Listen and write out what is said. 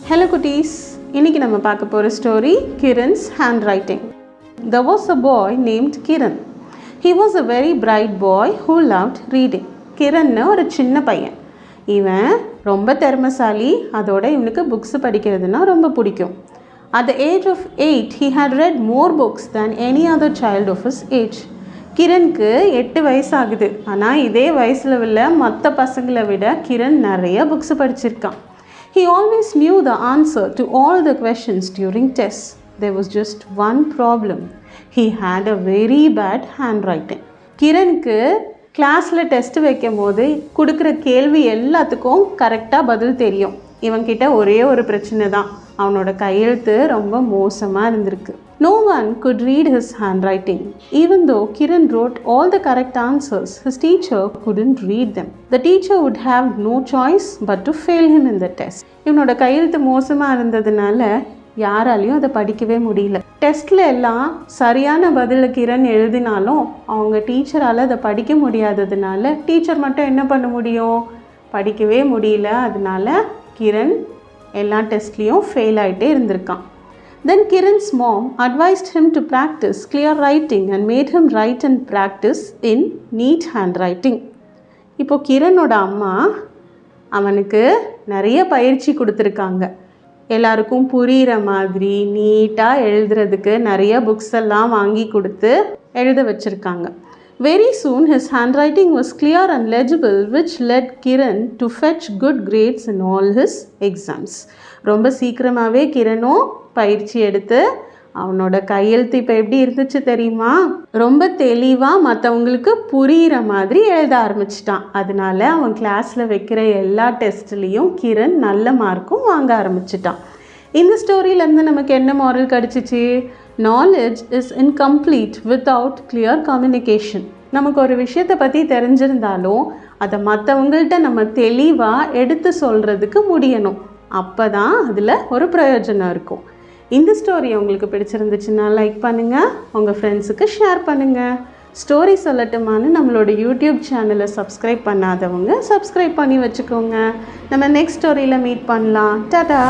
Hello cuties, இன்னைக்கு நம்ம பார்க்க போற story Kiran's handwriting. There was a boy named Kiran. He was a very bright boy who loved reading. Kiran ஒரு சின்ன பையன். இவன் ரொம்ப திறமைசாலி, அதோட இவனுக்கு books படிக்கிறதுனா ரொம்ப பிடிக்கும். At the age of 8, he had read more books than any other child of his age. கிரனுக்கு 8 வயசு ஆகுது. ஆனால் இதே வயசில் உள்ள மற்ற பசங்களை விட கிரண் நிறைய books படிச்சிருக்கான். He always knew the answer to all the questions during tests. There was just one problem. He had a very bad handwriting. கிரனுக்கு கிளாஸில் டெஸ்ட் வைக்கும் போது கொடுக்குற கேள்வி எல்லாத்துக்கும் கரெக்டாக பதில் தெரியும். இவன்கிட்ட ஒரே ஒரு பிரச்சனை தான், அவனோட கையெழுத்து ரொம்ப மோசமாக இருந்திருக்கு. No one could read his handwriting. Even though Kiran wrote all the correct answers, his teacher couldn't read them. The teacher would have no choice but to fail him in the test. இவனோட கையெழுத்து மோசமாக இருந்ததுனால யாராலையும் அதை படிக்கவே முடியல. டெஸ்ட்டில் எல்லாம் சரியான பதில் கிரண் எழுதினாலும் அவங்க டீச்சரால் அதை படிக்க முடியாததுனால டீச்சர் மட்டும் என்ன பண்ண முடியும், படிக்கவே முடியல. அதனால கிரண் எல்லா டெஸ்ட்லேயும் ஃபெயில் ஆகிட்டே இருந்திருக்கான். Then Kiran's mom advised him to practice clear writing and made him write and practice in neat handwriting. இப்போ கிரனோட அம்மா அவனுக்கு நிறைய பயிற்சி கொடுத்துருக்காங்க. எல்லாருக்கும் புரிகிற மாதிரி நீட்டாக எழுதுறதுக்கு நிறைய புக்ஸ் எல்லாம் வாங்கி கொடுத்து எழுத வச்சுருக்காங்க. Very soon his handwriting was clear and legible, which led Kiran to fetch good grades in all his exams. ரொம்ப சீக்கிரமாகவே கிரனும் பயிற்சி எடுத்து அவனோட கையெழுத்து இப்போ எப்படி இருந்துச்சு தெரியுமா, ரொம்ப தெளிவாக மற்றவங்களுக்கு புரிகிற மாதிரி எழுத ஆரம்பிச்சிட்டான். அதனால அவன் கிளாஸில் வைக்கிற எல்லா டெஸ்ட்லேயும் கிரண் நல்ல மார்க்கும் வாங்க ஆரம்பிச்சிட்டான். இந்த ஸ்டோரியிலேருந்து நமக்கு என்ன மாரல் கிடச்சிச்சு? Knowledge is incomplete without clear communication. நமக்கு ஒரு விஷயத்தை பற்றி தெரிஞ்சிருந்தாலும் அதை மற்றவங்கள்ட்ட நம்ம தெளிவாக எடுத்து சொல்கிறதுக்கு முடியணும். அப்போ தான் அதில் ஒரு பிரயோஜனம் இருக்கும். இந்த ஸ்டோரி உங்களுக்கு பிடிச்சிருந்துச்சுன்னா லைக் பண்ணுங்கள், உங்கள் ஃப்ரெண்ட்ஸுக்கு ஷேர் பண்ணுங்கள். ஸ்டோரி சொல்லட்டுமான்னு நம்மளோட யூடியூப் சேனலை சப்ஸ்கிரைப் பண்ணாதவங்க சப்ஸ்கிரைப் பண்ணி வச்சுக்கோங்க. நம்ம நெக்ஸ்ட் ஸ்டோரியில் மீட் பண்ணலாம். டாடா.